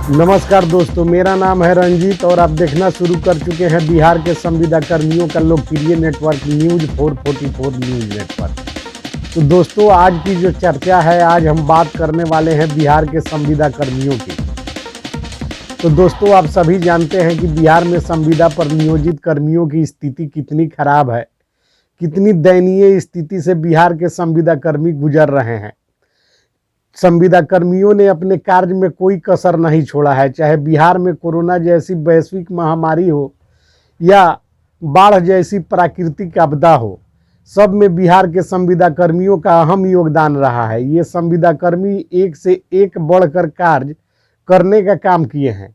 नमस्कार दोस्तों, मेरा नाम है रंजीत और आप देखना शुरू कर चुके हैं बिहार के संविदा कर्मियों का लोकप्रिय नेटवर्क न्यूज 444 न्यूज नेटवर्क। तो दोस्तों, आज की जो चर्चा है, आज हम बात करने वाले हैं बिहार के संविदा कर्मियों की। तो दोस्तों, आप सभी जानते हैं कि बिहार में संविदा पर नियोजित कर्मियों की स्थिति कितनी खराब है, कितनी दयनीय स्थिति से बिहार के संविदा कर्मी गुजर रहे हैं। संविदा कर्मियों ने अपने कार्य में कोई कसर नहीं छोड़ा है, चाहे बिहार में कोरोना जैसी वैश्विक महामारी हो या बाढ़ जैसी प्राकृतिक आपदा हो, सब में बिहार के संविदा कर्मियों का अहम योगदान रहा है। ये संविदा कर्मी एक से एक बढ़कर कार्य करने का काम किए हैं।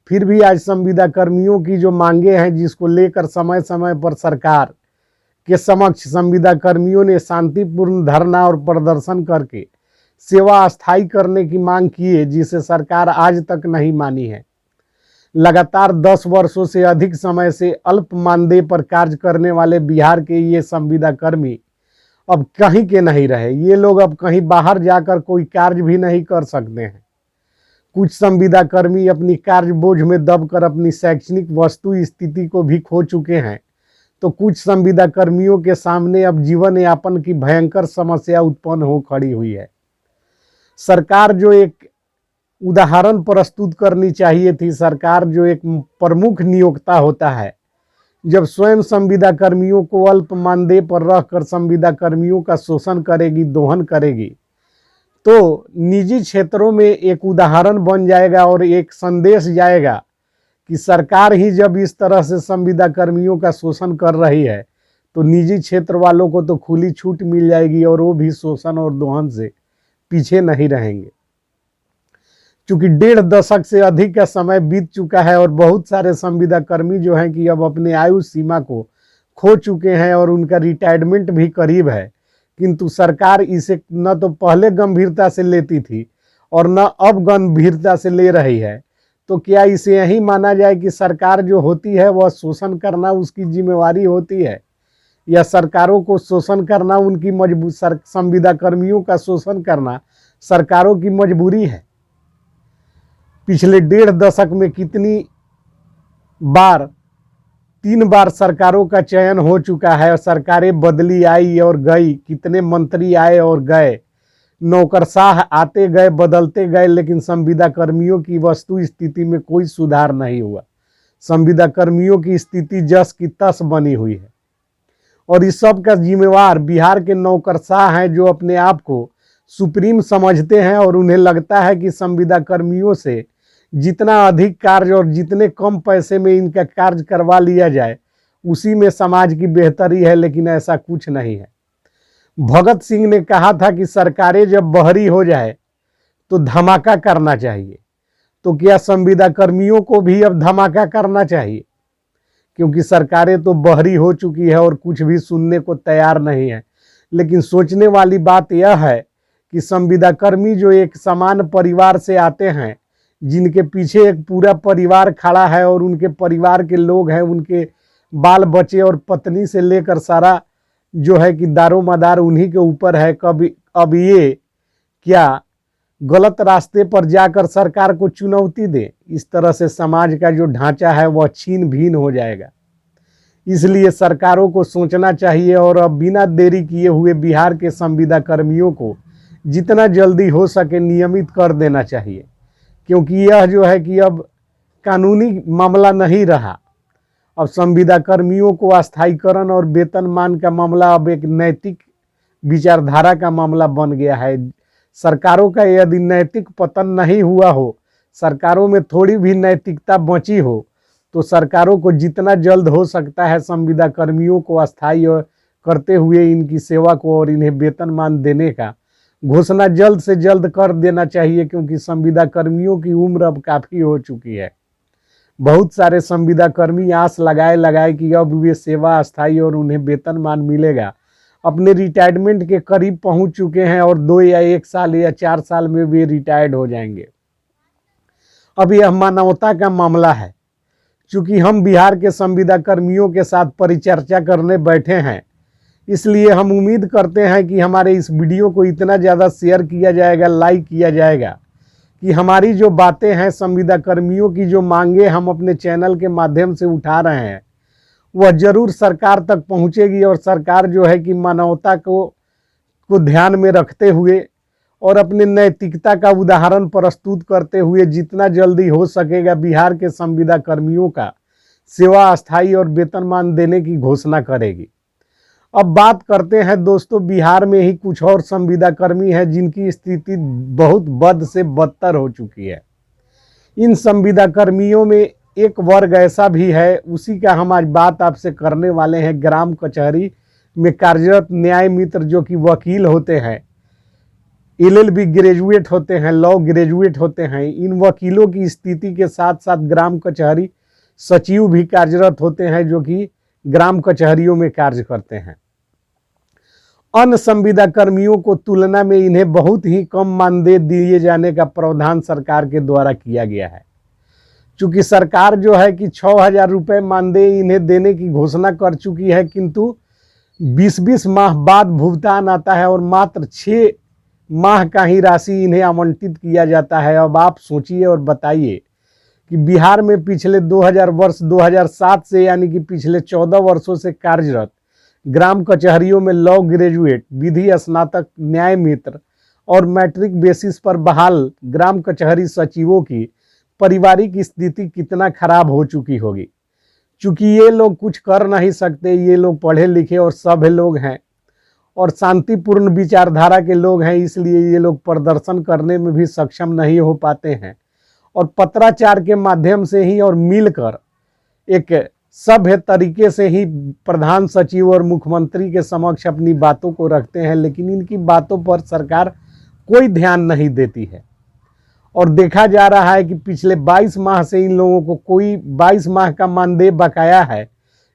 फिर भी आज संविदा कर्मियों की जो मांगे हैं, जिसको लेकर समय समय पर सरकार के समक्ष संविदा कर्मियों ने शांतिपूर्ण धरना और प्रदर्शन करके सेवा अस्थायी करने की मांग की है, जिसे सरकार आज तक नहीं मानी है। लगातार 10 वर्षों से अधिक समय से अल्प मानदेय पर कार्य करने वाले बिहार के ये संविदा कर्मी अब कहीं के नहीं रहे। ये लोग अब कहीं बाहर जाकर कोई कार्य भी नहीं कर सकते हैं। कुछ संविदा कर्मी अपनी कार्य बोझ में दबकर अपनी शैक्षणिक वस्तु स्थिति को भी खो चुके हैं, तो कुछ संविदा कर्मियों के सामने अब जीवन यापन की भयंकर समस्या उत्पन्न हो खड़ी हुई है। सरकार जो एक उदाहरण प्रस्तुत करनी चाहिए थी, सरकार जो एक प्रमुख नियोक्ता होता है, जब स्वयं संविदा कर्मियों को अल्प मानदेय पर रखकर संविदा कर्मियों का शोषण करेगी, दोहन करेगी, तो निजी क्षेत्रों में एक उदाहरण बन जाएगा और एक संदेश जाएगा कि सरकार ही जब इस तरह से संविदा कर्मियों का शोषण कर रही है, तो निजी क्षेत्र वालों को तो खुली छूट मिल जाएगी और वो भी शोषण और दोहन से पीछे नहीं रहेंगे। चूंकि 1.5 दशक से अधिक का समय बीत चुका है और बहुत सारे संविदा कर्मी जो हैं कि अब अपने आयु सीमा को खो चुके हैं और उनका रिटायरमेंट भी करीब है, किंतु सरकार इसे न तो पहले गंभीरता से लेती थी और न अब गंभीरता से ले रही है। तो क्या इसे यही माना जाए कि सरकार जो होती है वह शोषण करना उसकी जिम्मेवारी होती है, या सरकारों को शोषण करना उनकी संविदा कर्मियों का शोषण करना सरकारों की मजबूरी है? पिछले 1.5 दशक में कितनी बार 3 बार सरकारों का चयन हो चुका है, सरकारें बदली आई और गई, कितने मंत्री आए और गए, नौकरशाह आते गए, बदलते गए, लेकिन संविदा कर्मियों की वस्तु स्थिति में कोई सुधार नहीं हुआ। संविदा कर्मियों की स्थिति जस की तस बनी हुई है और इस सब का जिम्मेवार बिहार के नौकरशाह हैं, जो अपने आप को सुप्रीम समझते हैं और उन्हें लगता है कि संविदा कर्मियों से जितना अधिक कार्य और जितने कम पैसे में इनका कार्य करवा लिया जाए, उसी में समाज की बेहतरी है। लेकिन ऐसा कुछ नहीं है। भगत सिंह ने कहा था कि सरकारें जब बहरी हो जाए तो धमाका करना चाहिए। तो क्या संविदा कर्मियों को भी अब धमाका करना चाहिए? क्योंकि सरकारें तो बहरी हो चुकी है और कुछ भी सुनने को तैयार नहीं है। लेकिन सोचने वाली बात यह है कि संविदा कर्मी जो एक समान परिवार से आते हैं, जिनके पीछे एक पूरा परिवार खड़ा है और उनके परिवार के लोग हैं, उनके बाल बच्चे और पत्नी से लेकर सारा जो है कि दारोमदार उन्हीं के ऊपर है। कभी अब ये क्या गलत रास्ते पर जाकर सरकार को चुनौती दे? इस तरह से समाज का जो ढांचा है वह छीन भीन हो जाएगा। इसलिए सरकारों को सोचना चाहिए और अब बिना देरी किए हुए बिहार के संविदा कर्मियों को जितना जल्दी हो सके नियमित कर देना चाहिए, क्योंकि यह जो है कि अब कानूनी मामला नहीं रहा। अब संविदा कर्मियों को अस्थायीकरण और वेतनमान का मामला अब एक नैतिक विचारधारा का मामला बन गया है। सरकारों का यदि नैतिक पतन नहीं हुआ हो, सरकारों में थोड़ी भी नैतिकता बची हो, तो सरकारों को जितना जल्द हो सकता है संविदा कर्मियों को अस्थायी करते हुए इनकी सेवा को और इन्हें वेतनमान देने का घोषणा जल्द से जल्द कर देना चाहिए, क्योंकि संविदा कर्मियों की उम्र अब काफ़ी हो चुकी है। बहुत सारे संविदा कर्मी आस लगाए कि अब वे सेवा अस्थायी और उन्हें वेतनमान मिलेगा, अपने रिटायरमेंट के करीब पहुंच चुके हैं और 2 या 1 साल या 4 साल में वे रिटायर्ड हो जाएंगे। अब यह मानवता का मामला है। चूंकि हम बिहार के संविदा कर्मियों के साथ परिचर्चा करने बैठे हैं, इसलिए हम उम्मीद करते हैं कि हमारे इस वीडियो को इतना ज़्यादा शेयर किया जाएगा, लाइक किया जाएगा कि हमारी जो बातें हैं, संविदा कर्मियों की जो मांगे हम अपने चैनल के माध्यम से उठा रहे हैं, वह जरूर सरकार तक पहुंचेगी और सरकार जो है कि मानवता को ध्यान में रखते हुए और अपने नैतिकता का उदाहरण प्रस्तुत करते हुए जितना जल्दी हो सकेगा बिहार के संविदा कर्मियों का सेवा अस्थायी और वेतनमान देने की घोषणा करेगी। अब बात करते हैं दोस्तों, बिहार में ही कुछ और संविदा कर्मी हैं जिनकी स्थिति बहुत बद से बदतर हो चुकी है। इन संविदा कर्मियों में एक वर्ग ऐसा भी है, उसी का हम आज बात आपसे करने वाले हैं। ग्राम कचहरी में कार्यरत न्याय मित्र जो कि वकील होते हैं, LLB ग्रेजुएट होते हैं, लॉ ग्रेजुएट होते हैं, इन वकीलों की स्थिति के साथ साथ ग्राम कचहरी सचिव भी कार्यरत होते हैं जो कि ग्राम कचहरियों में कार्य करते हैं। अन्य संविदा कर्मियों को तुलना में इन्हें बहुत ही कम मानदेय दिए जाने का प्रावधान सरकार के द्वारा किया गया है। चूंकि सरकार जो है कि 6,000 रुपये मानदेय इन्हें देने की घोषणा कर चुकी है, किंतु 20-20 माह बाद भुगतान आता है और मात्र 6 माह का ही राशि इन्हें आवंटित किया जाता है। अब आप सोचिए और बताइए कि बिहार में पिछले 2007 से यानी कि पिछले 14 वर्षों से कार्यरत ग्राम कचहरियों में लॉ ग्रेजुएट, विधि स्नातक, न्याय मित्र और मैट्रिक बेसिस पर बहाल ग्राम कचहरी सचिवों की पारिवारिक स्थिति कितना खराब हो चुकी होगी। चूंकि ये लोग कुछ कर नहीं सकते, ये लोग पढ़े लिखे और सभ्य लोग हैं और शांतिपूर्ण विचारधारा के लोग हैं, इसलिए ये लोग प्रदर्शन करने में भी सक्षम नहीं हो पाते हैं और पत्राचार के माध्यम से ही और मिलकर एक सभ्य तरीके से ही प्रधान सचिव और मुख्यमंत्री के समक्ष अपनी बातों को रखते हैं, लेकिन इनकी बातों पर सरकार कोई ध्यान नहीं देती है। और देखा जा रहा है कि पिछले 22 माह से इन लोगों को कोई 22 माह का मानदेय बकाया है,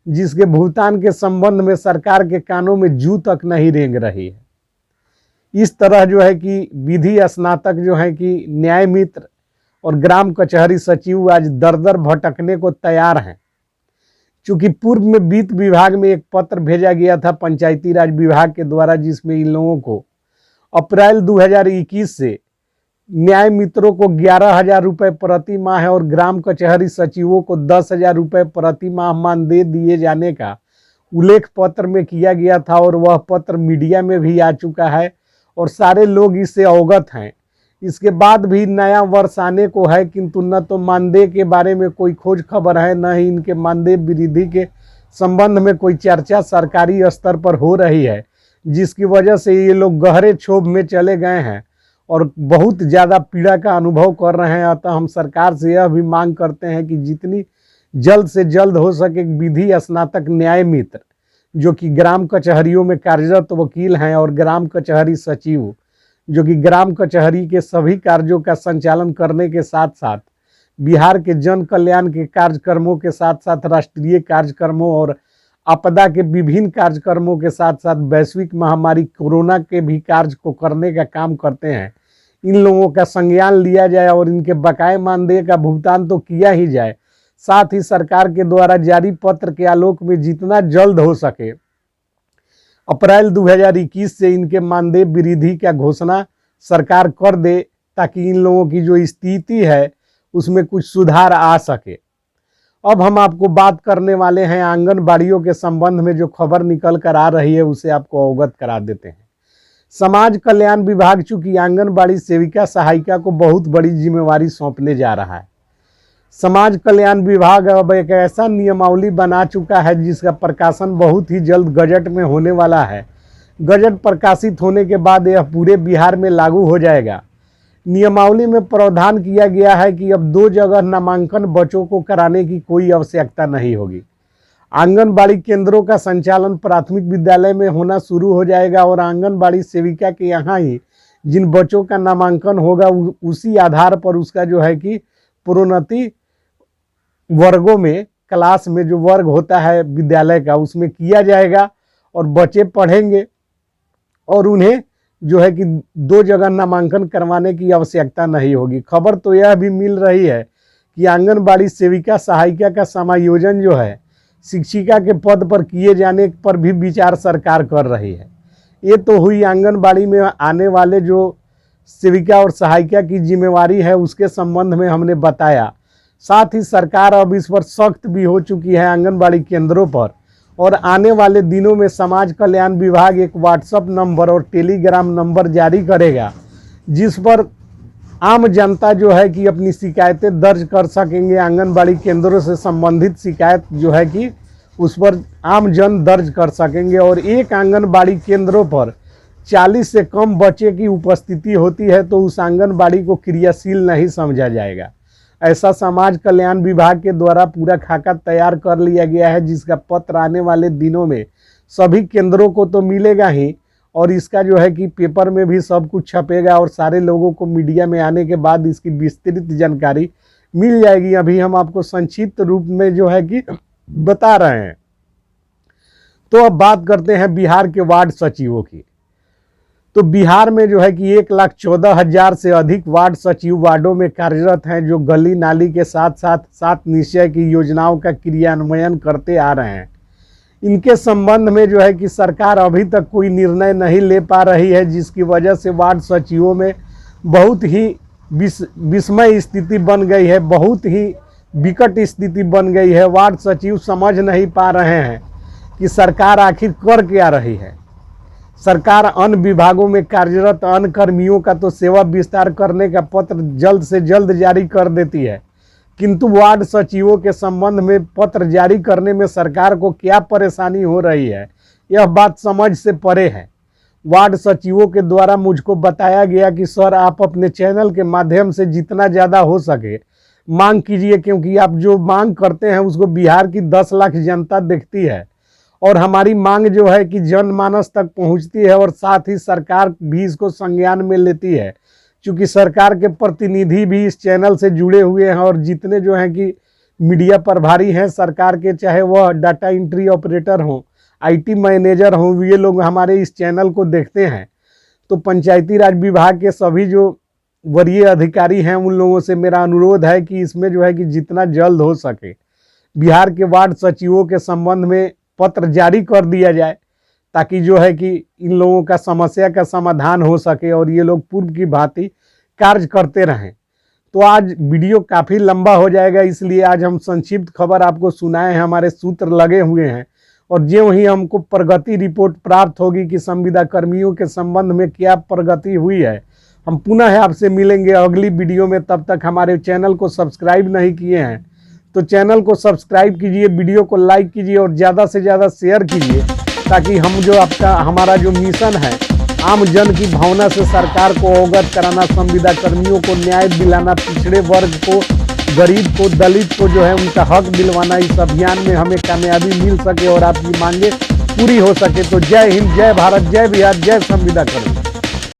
जिसके भुगतान के संबंध में सरकार के कानों में जू तक नहीं रेंग रही है। इस तरह जो है कि विधि स्नातक जो है कि न्याय मित्र और ग्राम कचहरी सचिव आज दर दर भटकने को तैयार हैं। चूंकि पूर्व में वित्त विभाग में एक पत्र भेजा गया था पंचायती राज विभाग के द्वारा, जिसमें इन लोगों को अप्रैल 2021 से न्याय मित्रों को 11,000 रुपये प्रति माह और ग्राम कचहरी सचिवों को 10,000 रुपये प्रति माह मानदेय दिए जाने का उल्लेख पत्र में किया गया था और वह पत्र मीडिया में भी आ चुका है और सारे लोग इससे अवगत हैं। इसके बाद भी नया वर्ष आने को है, किंतु न तो मानदेय के बारे में कोई खोज खबर है, न ही इनके मानदेय वृद्धि के संबंध में कोई चर्चा सरकारी स्तर पर हो रही है, जिसकी वजह से ये लोग गहरे क्षोभ में चले गए हैं और बहुत ज़्यादा पीड़ा का अनुभव कर रहे हैं। अतः हम सरकार से यह भी मांग करते हैं कि जितनी जल्द से जल्द हो सके विधि स्नातक न्याय मित्र जो कि ग्राम कचहरियों में कार्यरत वकील हैं और ग्राम कचहरी सचिव जो कि ग्राम कचहरी के सभी कार्यों का संचालन करने के साथ साथ बिहार के जन कल्याण के कार्यक्रमों के साथ साथ राष्ट्रीय कार्यक्रमों और आपदा के विभिन्न कार्यक्रमों के साथ साथ वैश्विक महामारी कोरोना के भी कार्य को करने का काम करते हैं, इन लोगों का संज्ञान लिया जाए और इनके बकाये मानदेय का भुगतान तो किया ही जाए। साथ ही सरकार के द्वारा जारी पत्र के आलोक में जितना जल्द हो सके अप्रैल 2021 से इनके मानदेय वृद्धि का घोषणा सरकार कर दे, ताकि इन लोगों की जो स्थिति है उसमें कुछ सुधार आ सके। अब हम आपको बात करने वाले हैं आंगनबाड़ियों के संबंध में जो खबर निकल कर आ रही है, उसे आपको अवगत करा देते हैं। समाज कल्याण विभाग चूंकि आंगनबाड़ी सेविका सहायिका को बहुत बड़ी जिम्मेवारी सौंपने जा रहा है, समाज कल्याण विभाग अब एक ऐसा नियमावली बना चुका है जिसका प्रकाशन बहुत ही जल्द गजट में होने वाला है। गजट प्रकाशित होने के बाद यह पूरे बिहार में लागू हो जाएगा। नियमावली में प्रावधान किया गया है कि अब 2 जगह नामांकन बच्चों को कराने की कोई आवश्यकता नहीं होगी। आंगनबाड़ी केंद्रों का संचालन प्राथमिक विद्यालय में होना शुरू हो जाएगा और आंगनबाड़ी सेविका के यहाँ ही जिन बच्चों का नामांकन होगा उसी आधार पर उसका जो है कि प्रोन्नति वर्गों में, क्लास में जो वर्ग होता है विद्यालय का, उसमें किया जाएगा और बच्चे पढ़ेंगे और उन्हें जो है कि 2 जगह नामांकन करवाने की आवश्यकता नहीं होगी। खबर तो यह भी मिल रही है कि आंगनबाड़ी सेविका सहायिका का समायोजन जो है शिक्षिका के पद पर किए जाने पर भी विचार सरकार कर रही है। ये तो हुई आंगनबाड़ी में आने वाले जो सेविका और सहायिका की जिम्मेवारी है उसके संबंध में हमने बताया। साथ ही सरकार अब इस पर सख्त भी हो चुकी है आंगनबाड़ी केंद्रों पर, और आने वाले दिनों में समाज कल्याण विभाग एक व्हाट्सएप नंबर और टेलीग्राम नंबर जारी करेगा, जिस पर आम जनता जो है कि अपनी शिकायतें दर्ज कर सकेंगे। आंगनबाड़ी केंद्रों से संबंधित शिकायत जो है कि उस पर आम जन दर्ज कर सकेंगे, और एक आंगनबाड़ी केंद्रों पर 40 से कम बच्चे की उपस्थिति होती है तो उस आंगनबाड़ी को क्रियाशील नहीं समझा जाएगा। ऐसा समाज कल्याण विभाग के द्वारा पूरा खाका तैयार कर लिया गया है, जिसका पत्र आने वाले दिनों में सभी केंद्रों को तो मिलेगा ही, और इसका जो है कि पेपर में भी सब कुछ छपेगा और सारे लोगों को मीडिया में आने के बाद इसकी विस्तृत जानकारी मिल जाएगी। अभी हम आपको संक्षिप्त रूप में जो है कि बता रहे हैं। तो अब बात करते हैं बिहार के वार्ड सचिवों की। तो बिहार में जो है कि 1,14,000 से अधिक वार्ड सचिव वार्डों में कार्यरत हैं, जो गली नाली के साथ साथ 7 निश्चय की योजनाओं का क्रियान्वयन करते आ रहे हैं। इनके संबंध में जो है कि सरकार अभी तक कोई निर्णय नहीं ले पा रही है, जिसकी वजह से वार्ड सचिवों में बहुत ही विस्मय स्थिति बन गई है, बहुत ही विकट स्थिति बन गई है। वार्ड सचिव समझ नहीं पा रहे हैं कि सरकार आखिर कर क्या रही है। सरकार अन्य विभागों में कार्यरत अन्य कर्मियों का तो सेवा विस्तार करने का पत्र जल्द से जल्द जारी कर देती है, किंतु वार्ड सचिवों के संबंध में पत्र जारी करने में सरकार को क्या परेशानी हो रही है, यह बात समझ से परे है। वार्ड सचिवों के द्वारा मुझको बताया गया कि सर, आप अपने चैनल के माध्यम से जितना ज़्यादा हो सके मांग कीजिए, क्योंकि आप जो मांग करते हैं उसको बिहार की 10 लाख जनता देखती है, और हमारी मांग जो है कि जनमानस तक पहुंचती है, और साथ ही सरकार भी इसको संज्ञान में लेती है। चूँकि सरकार के प्रतिनिधि भी इस चैनल से जुड़े हुए हैं, और जितने जो हैं कि मीडिया प्रभारी हैं सरकार के, चाहे वह डाटा एंट्री ऑपरेटर हों, IT मैनेजर हों, ये लोग हमारे इस चैनल को देखते हैं। तो पंचायती राज विभाग के सभी जो वरीय अधिकारी हैं उन लोगों से मेरा अनुरोध है कि इसमें जो है कि जितना जल्द हो सके बिहार के वार्ड सचिवों के संबंध में पत्र जारी कर दिया जाए, ताकि जो है कि इन लोगों का समस्या का समाधान हो सके और ये लोग पूर्व की भांति कार्य करते रहें। तो आज वीडियो काफ़ी लंबा हो जाएगा, इसलिए आज हम संक्षिप्त खबर आपको सुनाए हैं। हमारे सूत्र लगे हुए हैं, और ज्यों ही हमको प्रगति रिपोर्ट प्राप्त होगी कि संविदा कर्मियों के संबंध में क्या प्रगति हुई है, हम पुनः आपसे मिलेंगे अगली वीडियो में। तब तक हमारे चैनल को सब्सक्राइब नहीं किए हैं तो चैनल को सब्सक्राइब कीजिए, वीडियो को लाइक कीजिए और ज़्यादा से ज़्यादा शेयर कीजिए, ताकि हम जो हमारा जो मिशन है आम जन की भावना से सरकार को अवगत कराना, संविदा कर्मियों को न्याय दिलाना, पिछड़े वर्ग को, गरीब को, दलित को जो है उनका हक दिलवाना, इस अभियान में हमें कामयाबी मिल सके और आपकी मांगे पूरी हो सके। तो जय हिंद, जय भारत, जय बिहार, जय संविदा कर्मी।